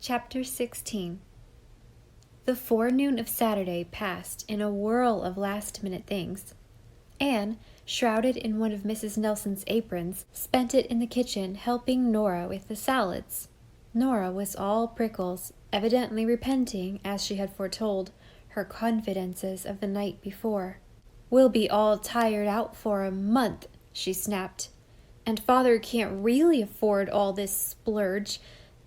Chapter 16. The forenoon of Saturday passed in a whirl of last-minute things. Anne, shrouded in one of Mrs. Nelson's aprons, spent it in the kitchen helping Nora with the salads. Nora was all prickles, evidently repenting, as she had foretold, her confidences of the night before. "We'll be all tired out for a month," she snapped. "And Father can't really afford all this splurge."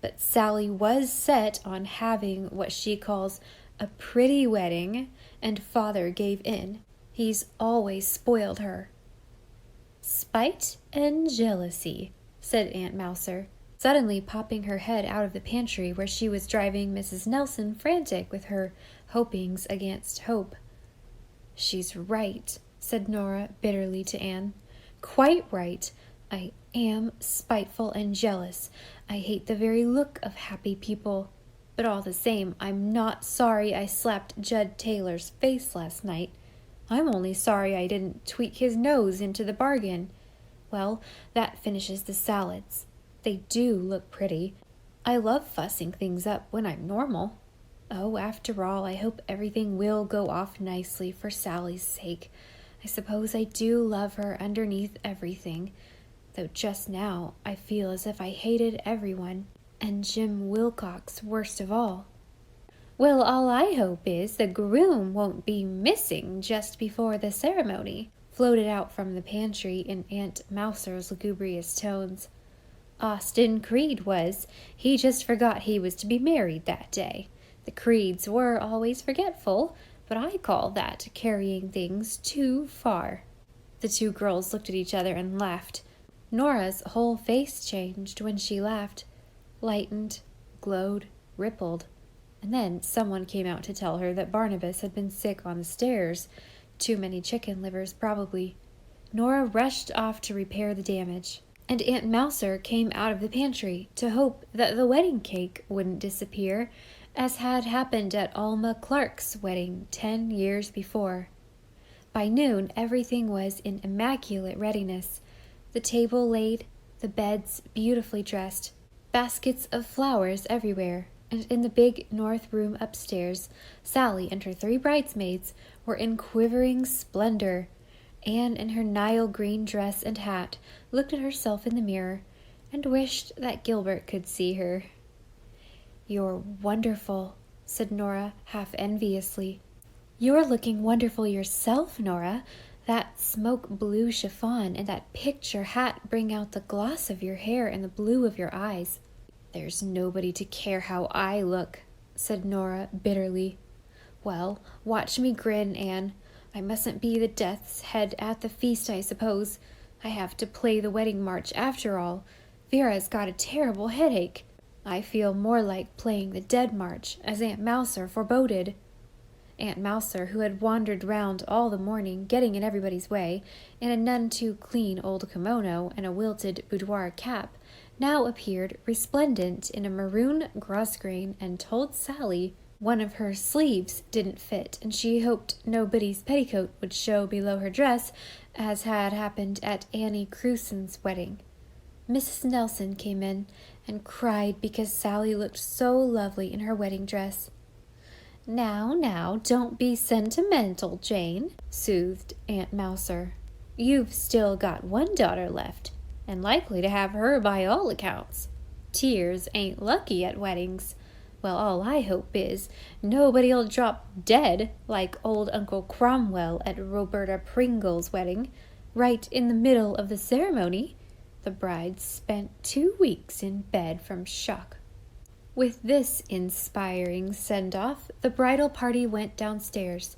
But Sally was set on having what she calls a pretty wedding, and Father gave in. He's always spoiled her. "Spite and jealousy," said Aunt Mouser, suddenly popping her head out of the pantry where she was driving Mrs. Nelson frantic with her hopings against hope. "She's right," said Nora bitterly to Anne. "Quite right. I am spiteful and jealous. I hate the very look of happy people. But all the same, I'm not sorry I slapped Judd Taylor's face last night. I'm only sorry I didn't tweak his nose into the bargain. Well, that finishes the salads. They do look pretty. I love fussing things up when I'm normal. Oh, after all, I hope everything will go off nicely for Sally's sake. I suppose I do love her underneath everything. Though just now I feel as if I hated everyone, and Jim Wilcox worst of all." "Well, all I hope is the groom won't be missing just before the ceremony," floated out from the pantry in Aunt Mouser's lugubrious tones. "Austin Creed was. He just forgot he was to be married that day. The Creeds were always forgetful, but I call that carrying things too far." The two girls looked at each other and laughed. Nora's whole face changed when she laughed, lightened, glowed, rippled, and then someone came out to tell her that Barnabas had been sick on the stairs. Too many chicken livers, probably. Nora rushed off to repair the damage, and Aunt Mouser came out of the pantry to hope that the wedding cake wouldn't disappear, as had happened at Alma Clark's wedding 10 years before. By noon, everything was in immaculate readiness. The table laid, the beds beautifully dressed, baskets of flowers everywhere, and in the big north room upstairs, Sally and her 3 bridesmaids were in quivering splendor. Anne, in her Nile green dress and hat, looked at herself in the mirror and wished that Gilbert could see her. "You're wonderful," said Nora, half enviously. "You're looking wonderful yourself, Nora. That smoke blue chiffon and that picture hat bring out the gloss of your hair and the blue of your eyes." "There's nobody to care how I look," said Nora bitterly. "Well, watch me grin, Anne. I mustn't be the death's head at the feast, I suppose. I have to play the wedding march after all. Vera's got a terrible headache. I feel more like playing the Dead March, as Aunt Mouser foreboded." Aunt Mouser, who had wandered round all the morning, getting in everybody's way, in a none-too-clean old kimono and a wilted boudoir cap, now appeared resplendent in a maroon grosgrain and told Sally one of her sleeves didn't fit and she hoped nobody's petticoat would show below her dress, as had happened at Annie Crewson's wedding. Mrs. Nelson came in and cried because Sally looked so lovely in her wedding dress. Now, don't be sentimental, Jane," soothed Aunt Mouser. "You've still got one daughter left, and likely to have her by all accounts. Tears ain't lucky at weddings. Well, all I hope is nobody'll drop dead like old Uncle Cromwell at Roberta Pringle's wedding, right in the middle of the ceremony. The bride spent 2 weeks in bed from shock." With this inspiring send-off, the bridal party went downstairs,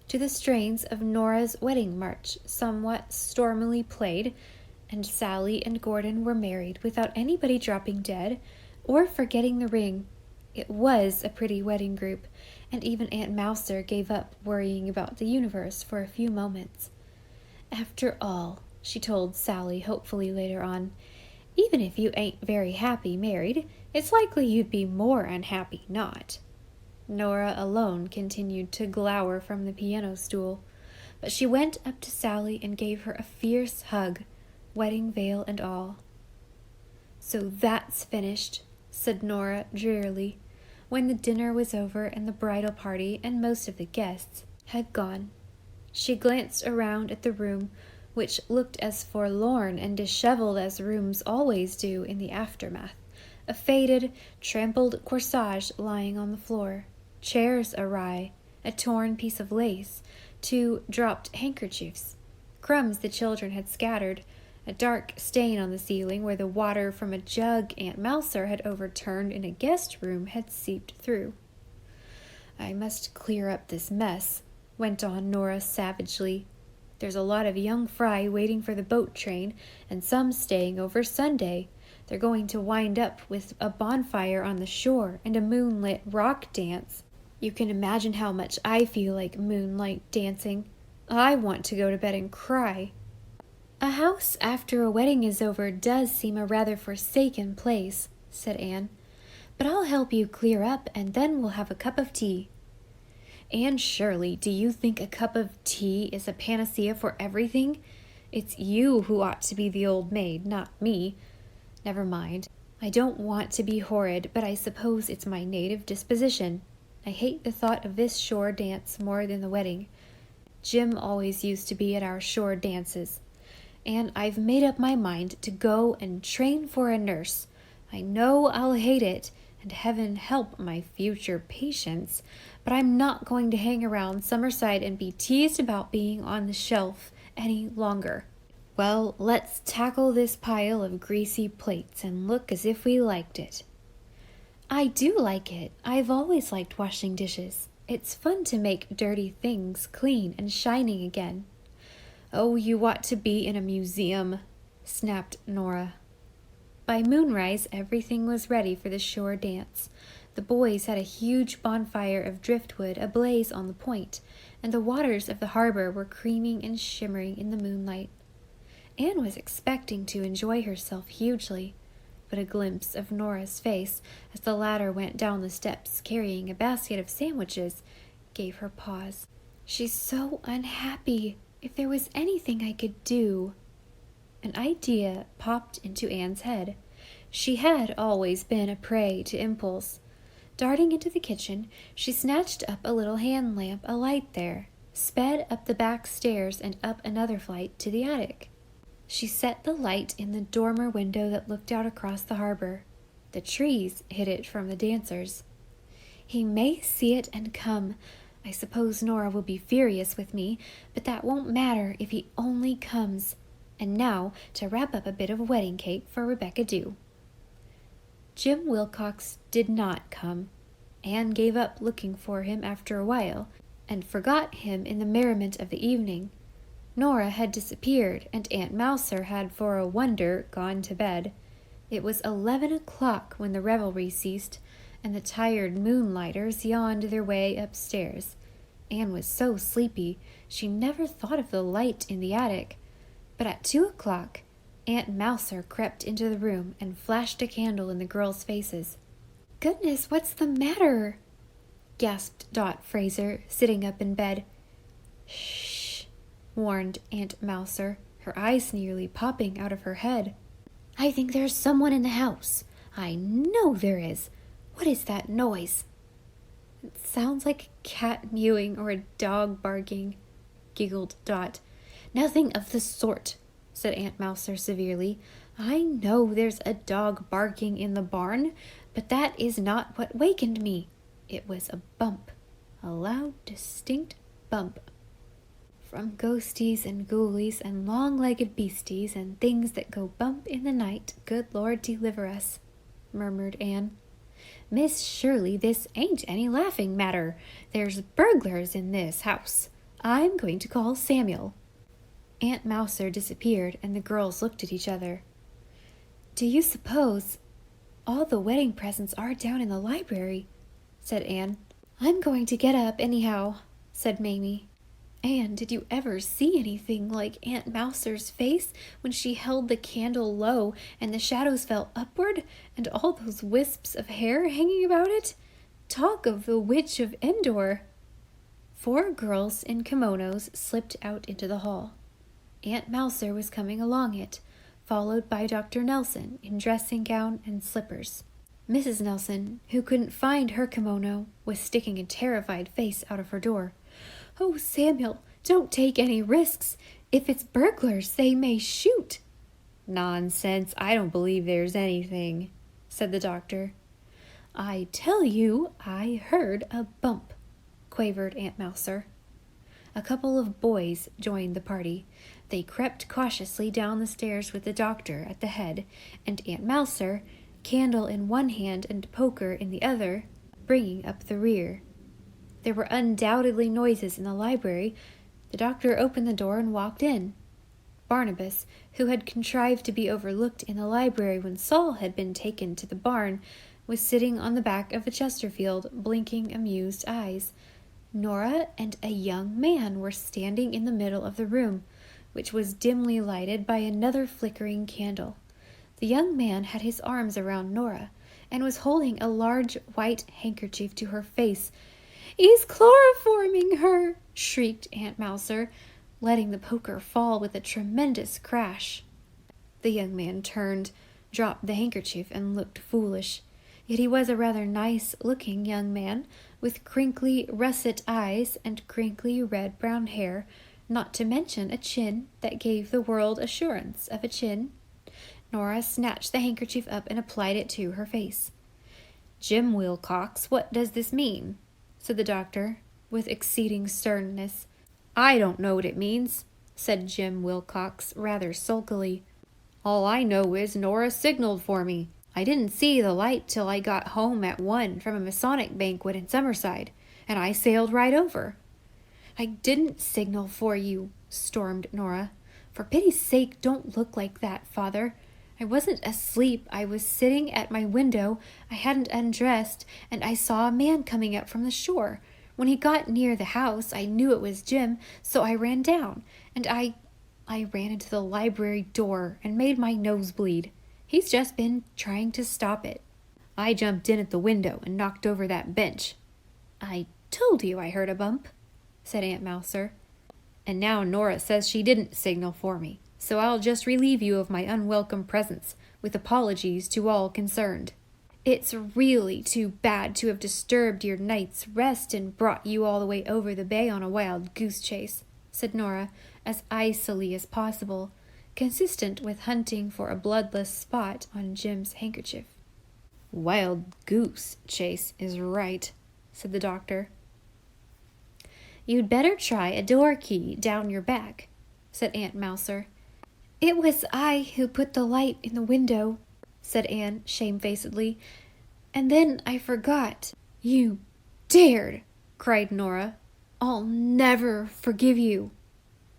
to the strains of Nora's wedding march, somewhat stormily played, and Sally and Gordon were married without anybody dropping dead or forgetting the ring. It was a pretty wedding group, and even Aunt Mouser gave up worrying about the universe for a few moments. "After all," she told Sally hopefully later on, "even if you ain't very happy married, it's likely you'd be more unhappy not." Nora alone continued to glower from the piano stool, but she went up to Sally and gave her a fierce hug, wedding veil and all. "So that's finished. said Nora drearily, when the dinner was over and the bridal party and most of the guests had gone. She glanced around at the room, which looked as forlorn and disheveled as rooms always do in the aftermath. A faded, trampled corsage lying on the floor, chairs awry, a torn piece of lace, 2 dropped handkerchiefs, crumbs the children had scattered, a dark stain on the ceiling where the water from a jug Aunt Mouser had overturned in a guest room had seeped through. "I must clear up this mess," went on Nora savagely. "There's a lot of young fry waiting for the boat train, and some staying over Sunday. They're going to wind up with a bonfire on the shore and a moonlit rock dance. You can imagine how much I feel like moonlight dancing. I want to go to bed and cry." "A house after a wedding is over does seem a rather forsaken place," said Anne. "But I'll help you clear up, and then we'll have a cup of tea." "Anne Shirley, do you think a cup of tea is a panacea for everything? It's you who ought to be the old maid, not me. Never mind. I don't want to be horrid, but I suppose it's my native disposition. I hate the thought of this shore dance more than the wedding. Jim always used to be at our shore dances. And I've made up my mind to go and train for a nurse. I know I'll hate it, and heaven help my future patients, but I'm not going to hang around Summerside and be teased about being on the shelf any longer. Well, let's tackle this pile of greasy plates and look as if we liked it." "I do like it. I've always liked washing dishes. It's fun to make dirty things clean and shining again." "Oh, you ought to be in a museum," snapped Nora. By moonrise, everything was ready for the shore dance. The boys had a huge bonfire of driftwood ablaze on the point, and the waters of the harbor were creaming and shimmering in the moonlight. Anne was expecting to enjoy herself hugely, but a glimpse of Nora's face as the latter went down the steps carrying a basket of sandwiches gave her pause. "She's so unhappy. If there was anything I could do—" An idea popped into Anne's head. She had always been a prey to impulse. Darting into the kitchen, she snatched up a little hand lamp alight there, sped up the back stairs and up another flight to the attic. She set the light in the dormer window that looked out across the harbor. The trees hid it from the dancers. "He may see it and come. I suppose Nora will be furious with me, but that won't matter if he only comes. And now to wrap up a bit of wedding cake for Rebecca Dew." Jim Wilcox did not come. Anne gave up looking for him after a while, and forgot him in the merriment of the evening. Nora had disappeared, and Aunt Mouser had for a wonder gone to bed. It was 11 o'clock when the revelry ceased, and the tired moonlighters yawned their way upstairs. Anne was so sleepy she never thought of the light in the attic. But at 2 o'clock, Aunt Mouser crept into the room and flashed a candle in the girls' faces. "Goodness, what's the matter?" gasped Dot Fraser, sitting up in bed. "Shh," warned Aunt Mouser, her eyes nearly popping out of her head. "I think there's someone in the house. I know there is. What is that noise?" "It sounds like a cat mewing or a dog barking," giggled Dot. "Nothing of the sort," said Aunt Mouser severely. "I know there's a dog barking in the barn, but that is not what wakened me. It was a bump, a loud, distinct bump. From ghosties and ghoulies and long-legged beasties and things that go bump in the night, good Lord deliver us," murmured Anne. "Miss Shirley, this ain't any laughing matter. There's burglars in this house. I'm going to call Samuel." Aunt Mouser disappeared, and the girls looked at each other. "Do you suppose all the wedding presents are down in the library?" said Anne. "I'm going to get up anyhow," said Mamie. "Anne, did you ever see anything like Aunt Mouser's face when she held the candle low and the shadows fell upward and all those wisps of hair hanging about it? Talk of the Witch of Endor." 4 girls in kimonos slipped out into the hall. Aunt Mouser was coming along it, followed by Dr. Nelson in dressing gown and slippers. Mrs. Nelson, who couldn't find her kimono, was sticking a terrified face out of her door. "Oh, Samuel, don't take any risks. If it's burglars, they may shoot." "Nonsense, I don't believe there's anything," said the doctor. "I tell you, I heard a bump," quavered Aunt Mouser. A couple of boys joined the party. They crept cautiously down the stairs with the doctor at the head, and Aunt Mouser, candle in one hand and poker in the other, bringing up the rear. There were undoubtedly noises in the library. The doctor opened the door and walked in. Barnabas, who had contrived to be overlooked in the library when Saul had been taken to the barn, was sitting on the back of the Chesterfield, blinking amused eyes. Nora and a young man were standing in the middle of the room, which was dimly lighted by another flickering candle. The young man had his arms around Nora, and was holding a large white handkerchief to her face. "He's chloroforming her!" shrieked Aunt Mouser, letting the poker fall with a tremendous crash. The young man turned, dropped the handkerchief, and looked foolish. Yet he was a rather nice-looking young man, with crinkly russet eyes and crinkly red-brown hair, not to mention a chin that gave the world assurance of a chin. Nora snatched the handkerchief up and applied it to her face. "Jim Wilcox, what does this mean?" said the doctor, with exceeding sternness. "I don't know what it means," said Jim Wilcox, rather sulkily. "All I know is Nora signaled for me. I didn't see the light till I got home at 1 from a Masonic banquet in Summerside, and I sailed right over." "I didn't signal for you," stormed Nora. "For pity's sake, don't look like that, Father. I wasn't asleep. I was sitting at my window. I hadn't undressed, and I saw a man coming up from the shore. When he got near the house, I knew it was Jim, so I ran down, and I ran into the library door and made my nose bleed. He's just been trying to stop it. I jumped in at the window and knocked over that bench." "I told you I heard a bump," said Aunt Mouser. "And now Nora says she didn't signal for me, so I'll just relieve you of my unwelcome presence, with apologies to all concerned." "It's really too bad to have disturbed your night's rest and brought you all the way over the bay on a wild goose chase," said Nora, as icily as possible, consistent with hunting for a bloodless spot on Jim's handkerchief. "Wild goose chase is right," said the doctor. "You'd better try a door key down your back," said Aunt Mouser. "It was I who put the light in the window," said Anne shamefacedly, "and then I forgot." "You dared!" cried Nora. "I'll never forgive you."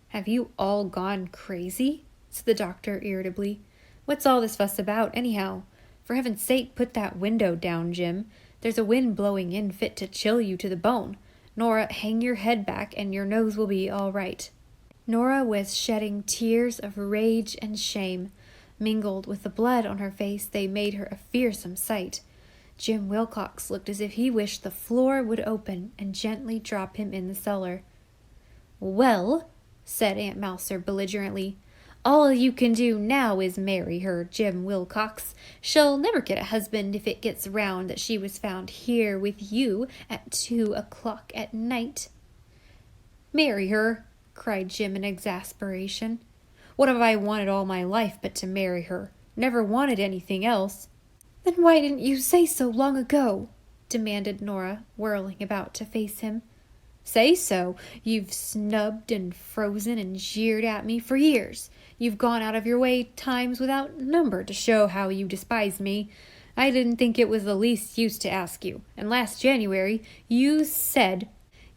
"Have you all gone crazy?" said the doctor irritably. "What's all this fuss about, anyhow? For heaven's sake, put that window down, Jim. There's a wind blowing in fit to chill you to the bone. Nora, hang your head back and your nose will be all right." Nora was shedding tears of rage and shame. Mingled with the blood on her face, they made her a fearsome sight. Jim Wilcox looked as if he wished the floor would open and gently drop him in the cellar. "Well," said Aunt Mouser belligerently, "all you can do now is marry her, Jim Wilcox. She'll never get a husband if it gets round that she was found here with you at 2 o'clock at night." "Marry her?" cried Jim in exasperation. "What have I wanted all my life but to marry her? Never wanted anything else." "Then why didn't you say so long ago?" demanded Nora, whirling about to face him. "Say so? You've snubbed and frozen and jeered at me for years. You've gone out of your way times without number to show how you despise me. I didn't think it was the least use to ask you, and last January you said—"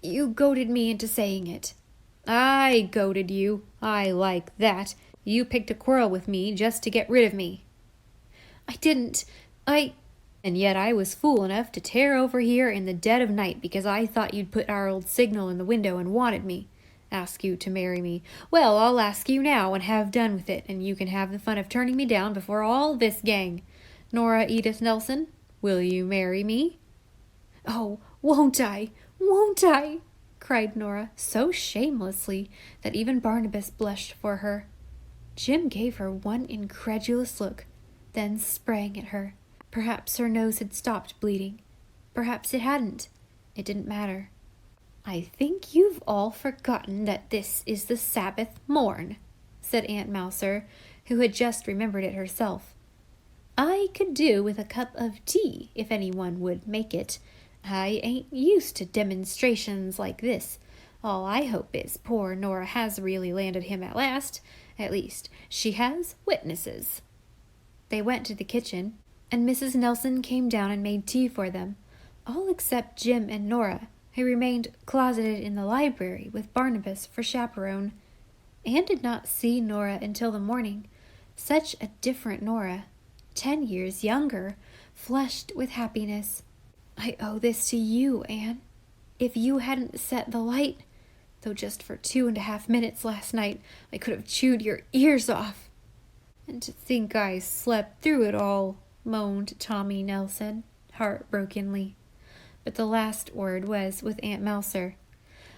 "You goaded me into saying it." "I goaded you. I like that. You picked a quarrel with me just to get rid of me." "I didn't. And yet I was fool enough to tear over here in the dead of night because I thought you'd put our old signal in the window and wanted me. Ask you to marry me. Well, I'll ask you now and have done with it, and you can have the fun of turning me down before all this gang. Nora Edith Nelson, will you marry me?" "Oh, won't I? Won't I?" cried Nora, so shamelessly that even Barnabas blushed for her. Jim gave her one incredulous look, then sprang at her. Perhaps her nose had stopped bleeding. Perhaps it hadn't. It didn't matter. "I think you've all forgotten that this is the Sabbath morn," said Aunt Mouser, who had just remembered it herself. "I could do with a cup of tea if anyone would make it. I ain't used to demonstrations like this. All I hope is poor Nora has really landed him at last. At least, she has witnesses." They went to the kitchen, and Mrs. Nelson came down and made tea for them, all except Jim and Nora, who remained closeted in the library with Barnabas for chaperone. Anne did not see Nora until the morning. Such a different Nora, 10 years younger, flushed with happiness. "I owe this to you, Anne. If you hadn't set the light, though just for 2.5 minutes last night, I could have chewed your ears off." "And to think I slept through it all," moaned Tommy Nelson, heartbrokenly. But the last word was with Aunt Mouser.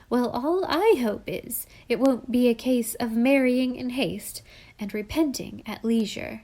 "Well, all I hope is it won't be a case of marrying in haste and repenting at leisure."